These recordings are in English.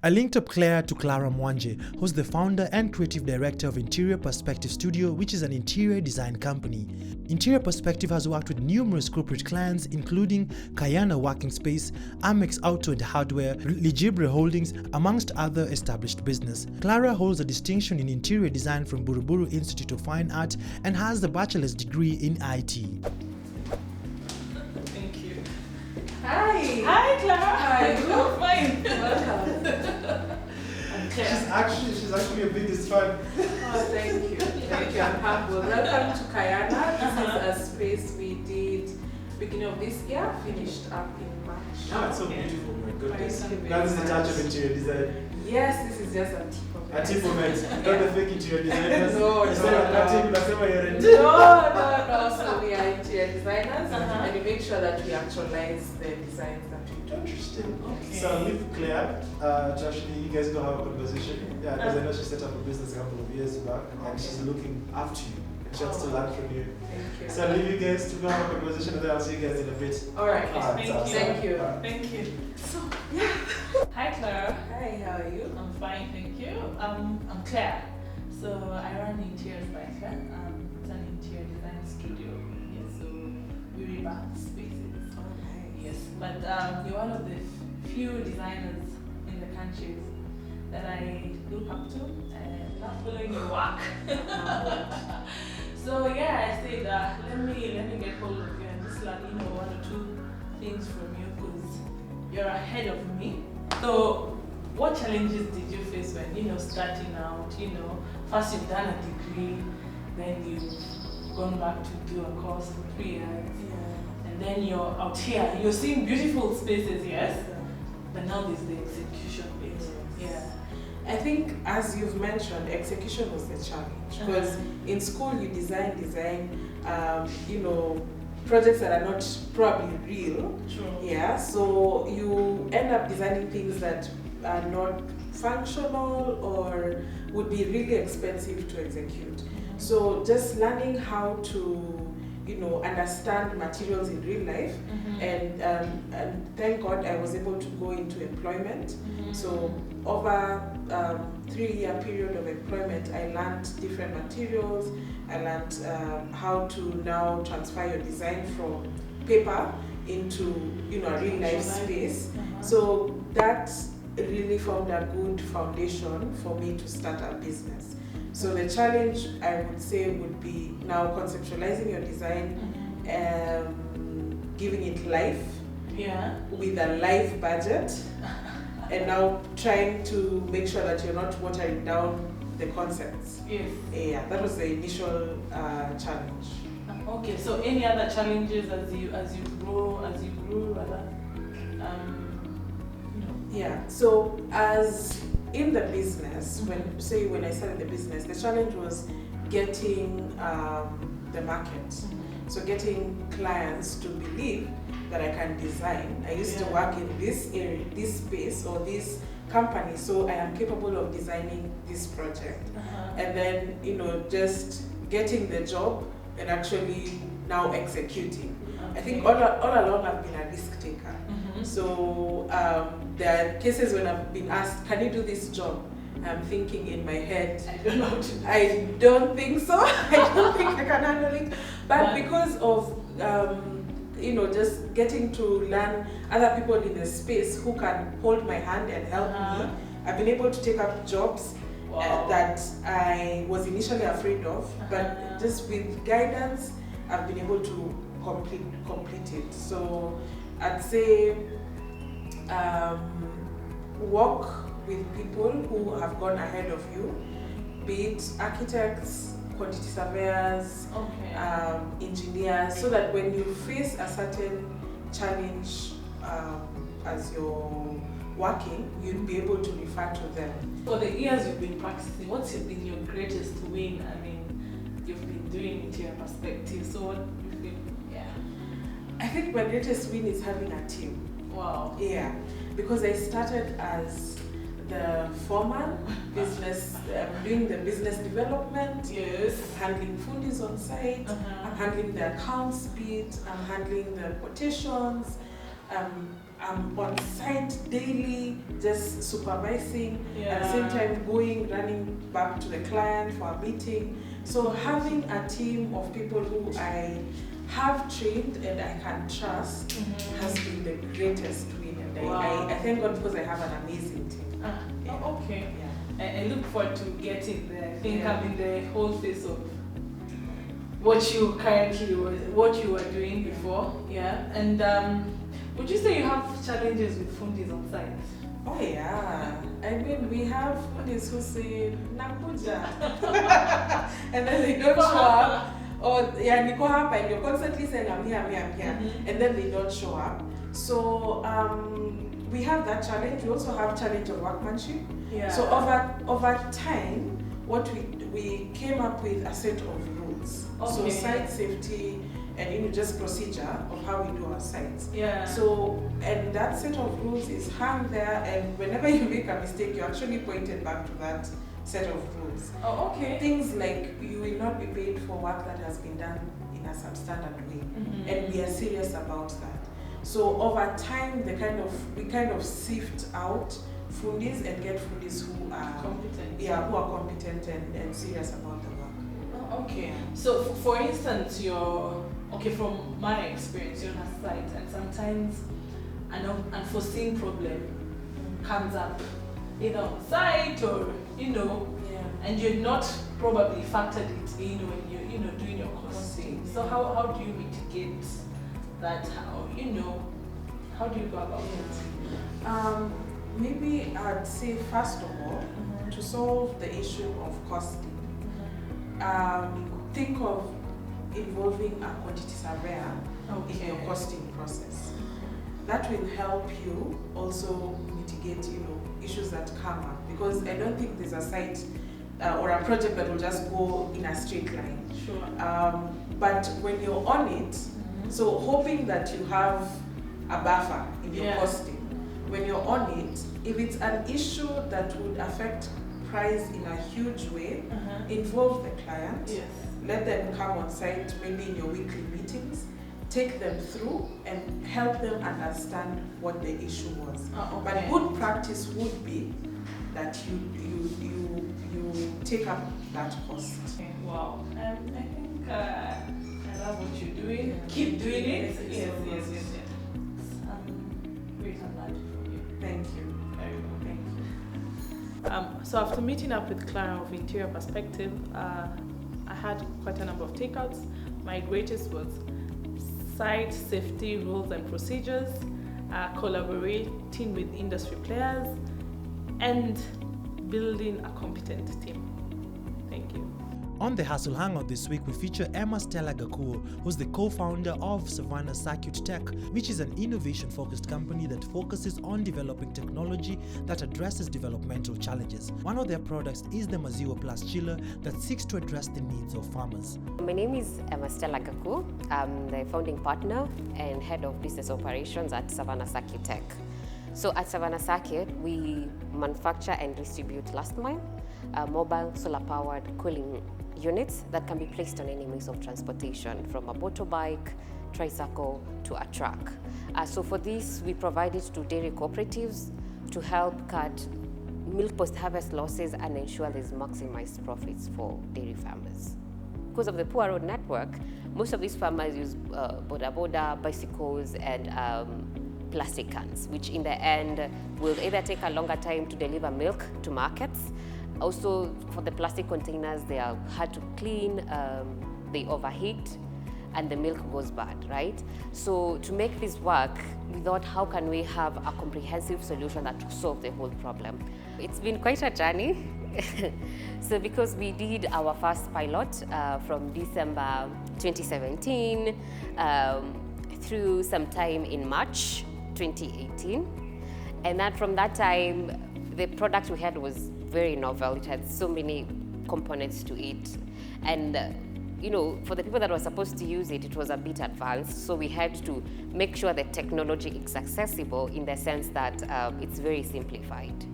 I linked up Claire to Clara Mwanje, who's the founder and creative director of Interior Perspective Studio, which is an interior design company. Interior Perspective has worked with numerous corporate clients, including Kayana Working Space, Amex Auto and Hardware, Ligibre Holdings, amongst other established business. Clara holds a distinction in interior design from Buruburu Institute of Fine Art and has a bachelor's degree in IT. Thank you. Hi. Hi, Clara. Hi. I'm fine. Welcome. I'm Claire. She's actually your biggest fan. Oh, thank you. Thank you. I'm humble. Welcome to Kayana. This is a space we did beginning of this year, finished up in March. Oh, it's so beautiful, my goodness. Thank you That is the very touch of much. interior design. Yes, this is just a tip of A tip of it. Not the fake interior designers. No, Instead of cutting, unasema you're a No. So we are interior designers and we make sure that we actualize the designs that we do. Interesting. Okay. So with Claire, to actually you guys go have a conversation. Yeah, because I know she set up a business a couple of years back and she's looking after you. And she wants to learn from you. Thank you. So I'll leave you guys to go have a conversation and then I'll see you guys in a bit. All right. Thank you. Thank you. Thank you. So, yeah. Hi, Clara. Hi, how are you? I'm fine, thank you. I'm Claire. So I run Interior by Claire. It's an interior design studio. Yes, so we revamp spaces. Yes, but you're one of the few designers in the country that I look up to and love following your work. So yeah, I said let me get hold of you and just learn one or two things from you because you're ahead of me. So what challenges did you face when starting out? First you've done a degree, then you've gone back to do a course for 3 years. And then you're out here, you're seeing beautiful spaces, yes? But now there's the execution bit. Yeah. I think, as you've mentioned, execution was the challenge because in school you design, projects that are not probably real. True. Yeah, so you end up designing things that are not functional or would be really expensive to execute. So just learning how to understand materials in real life, and thank God I was able to go into employment. So over 3-year period of employment, I learned different materials. I learned how to now transfer your design from paper into a real life space. So that really formed a good foundation for me to start a business. So the challenge, I would say, would be now conceptualizing your design, giving it life with a life budget, and now trying to make sure that you're not watering down the concepts. Yes. Yeah, that was the initial challenge. Okay, so any other challenges as you grew rather? Yeah, so as in the business, when I started the business, the challenge was getting the market. So getting clients to believe that I can design. I used to work in this area, this space, or this company, so I am capable of designing this project. And then, just getting the job and actually now executing. I think all along I've been a risk taker. So there are cases when I've been asked, can you do this job? I'm thinking in my head, I don't know how to do it. I don't think so. I don't think I can handle it. But because of just getting to learn other people in the space who can hold my hand and help me, I've been able to take up jobs that I was initially afraid of, but just with guidance, I've been able to complete it. So I'd say work with people who have gone ahead of you, be it architects, quantity surveyors, engineers, so that when you face a certain challenge as you're working, you'd be able to refer to them. For the years you've been practicing, what's been your greatest win? I mean, you've been doing Interior Perspective, so what do you think? I think my greatest win is having a team. Wow. Yeah, because I started as the foreman, doing the business development. Yes. I'm handling foodies on site. I'm handling the accounts bit. I'm handling the quotations. I'm on site daily, just supervising, at the same time running back to the client for a meeting. So having a team of people who I have trained and I can trust has been the greatest win. And I thank God because I have an amazing team. Oh, okay. Yeah. I look forward to getting there. I think I'm in the whole phase of what you were doing before. Yeah. And would you say you have challenges with fundis on site? Oh yeah. I mean, we have fundis who say nakuja, and then they don't show up. Or niko hapa, and you're constantly saying I'm here, and then they don't show up. So we have that challenge. We also have challenge of workmanship. Yeah. So over time, what we came up with a set of rules. Okay. So site safety and just procedure of how we do our sites. Yeah. So and that set of rules is hung there, and whenever you make a mistake, you're actually pointed back to that set of rules. Oh, okay. Things like you will not be paid for work that has been done in a substandard way, and we are serious about that. So over time, we kind of sift out fundis and get fundis who are competent. Yeah, who are competent and serious about the work. Oh, okay. So for instance, from my experience, you're on a site, and sometimes an unforeseen problem comes up, either on site or and you're not probably factored it in when you're doing your costing. So how do you mitigate that? How do you go about it? Maybe I'd say first of all, to solve the issue of costing, think of involving a quantity surveyor in your costing process. That will help you also mitigate, issues that come up, because I don't think there's a site or a project that will just go in a straight line. Sure. But when you're on it, so hoping that you have a buffer in your costing. When you're on it, if it's an issue that would affect price in a huge way, involve the client. Yes. Let them come on site, maybe in your weekly meetings, take them through and help them understand what the issue was. But good practice would be that you take up that cost. Okay. Wow. I think I love what you're doing. Yeah. Keep doing it. Yes. Great and glad for you. Thank you. Very well. Thank you. So after meeting up with Clara of Interior Perspective, I had quite a number of takeouts. My greatest was site safety rules and procedures, collaborating with industry players, and building a competent team. Thank you. On the Hustle Hangout this week, we feature Emma Stella Gakuo, who's the co-founder of Savannah Circuit Tech, which is an innovation-focused company that focuses on developing technology that addresses developmental challenges. One of their products is the Maziwa Plus chiller that seeks to address the needs of farmers. My name is Emma Stella Gakuo. I'm the founding partner and head of business operations at Savannah Circuit Tech. So at Savannah Circuit, we manufacture and distribute last mile, mobile solar-powered cooling units that can be placed on any means of transportation, from a motorbike, tricycle to a truck. So for this, we provide it to dairy cooperatives to help cut milk post-harvest losses and ensure there's maximized profits for dairy farmers. Because of the poor road network, most of these farmers use boda, bicycles, and plastic cans, which in the end will either take a longer time to deliver milk to markets. Also, for the plastic containers, they are hard to clean, they overheat, and the milk goes bad, right? So to make this work, we thought, how can we have a comprehensive solution that will solve the whole problem? It's been quite a journey. So because we did our first pilot from December 2017 through some time in March 2018. And then from that time, the product we had was very novel. It had so many components to it. And for the people that were supposed to use it, it was a bit advanced. So we had to make sure the technology is accessible in the sense that it's very simplified.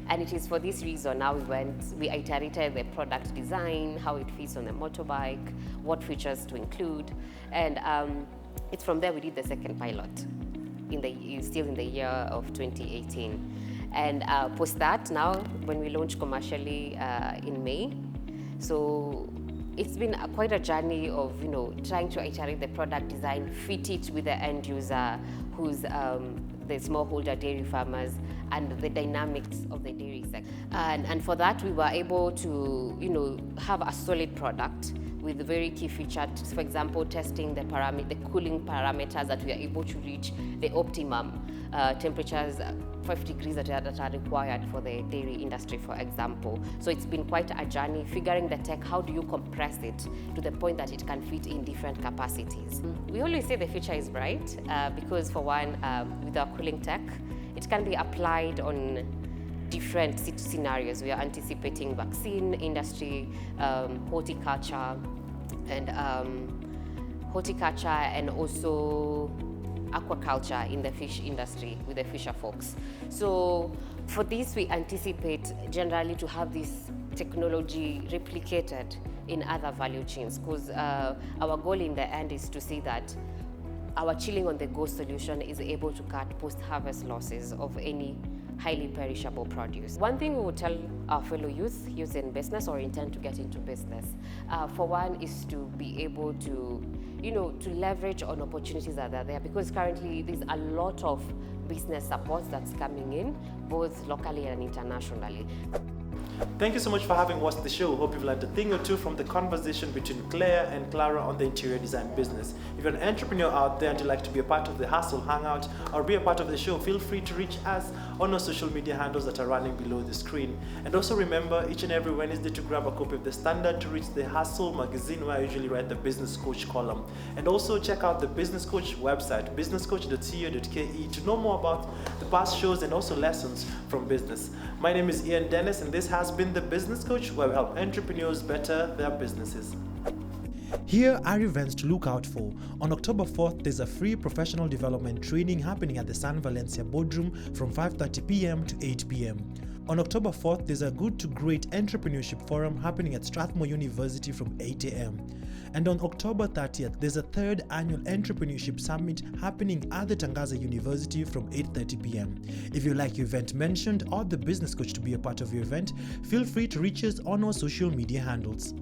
And it is for this reason now we iterated the product design, how it fits on the motorbike, what features to include. And it's from there we did the second pilot. still in the year of 2018. And post that, now when we launch commercially in May, so it's been quite a journey of trying to iterate the product design, fit it with the end user, who's the smallholder dairy farmers, and the dynamics of the dairy sector. And for that, we were able to have a solid product with very key features. For example, testing the cooling parameters that we are able to reach the optimum temperatures, 5 degrees that are required for the dairy industry, for example. So it's been quite a journey figuring the tech. How do you compress it to the point that it can fit in different capacities? We always say the future is bright because, for one, with our cooling tech, it can be applied on different scenarios. We are anticipating vaccine industry, horticulture, and also aquaculture in the fish industry with the fisher folks. So for this, we anticipate generally to have this technology replicated in other value chains, because our goal in the end is to see that our chilling on the go solution is able to cut post-harvest losses of any highly perishable produce. One thing we would tell our fellow youth in business or intend to get into business, for one, is to be able to, to leverage on opportunities that are there, because currently there's a lot of business support that's coming in, both locally and internationally. Thank you so much for having watched the show. Hope you've learned a thing or two from the conversation between Claire and Clara on the interior design business. If you're an entrepreneur out there and you'd like to be a part of the Hustle Hangout or be a part of the show, feel free to reach us on our social media handles that are running below the screen. And also remember, each and every Wednesday to grab a copy of The Standard to reach the Hustle magazine, where I usually write the Business Coach column. And also check out the Business Coach website, businesscoach.co.ke, to know more about the past shows and also lessons from business. My name is Ian Dennis, and this has been the Business Coach, where we help entrepreneurs better their businesses. Here are events to look out for. On October 4th, there's a free professional development training happening at the San Valencia Boardroom from 5:30 p.m. to 8 p.m. On October 4th, there's a Good to Great Entrepreneurship Forum happening at Strathmore University from 8 a.m. And on October 30th, there's a 3rd Annual Entrepreneurship Summit happening at the Tangaza University from 8:30 p.m. If you like your event mentioned or the Business Coach to be a part of your event, feel free to reach us on our social media handles.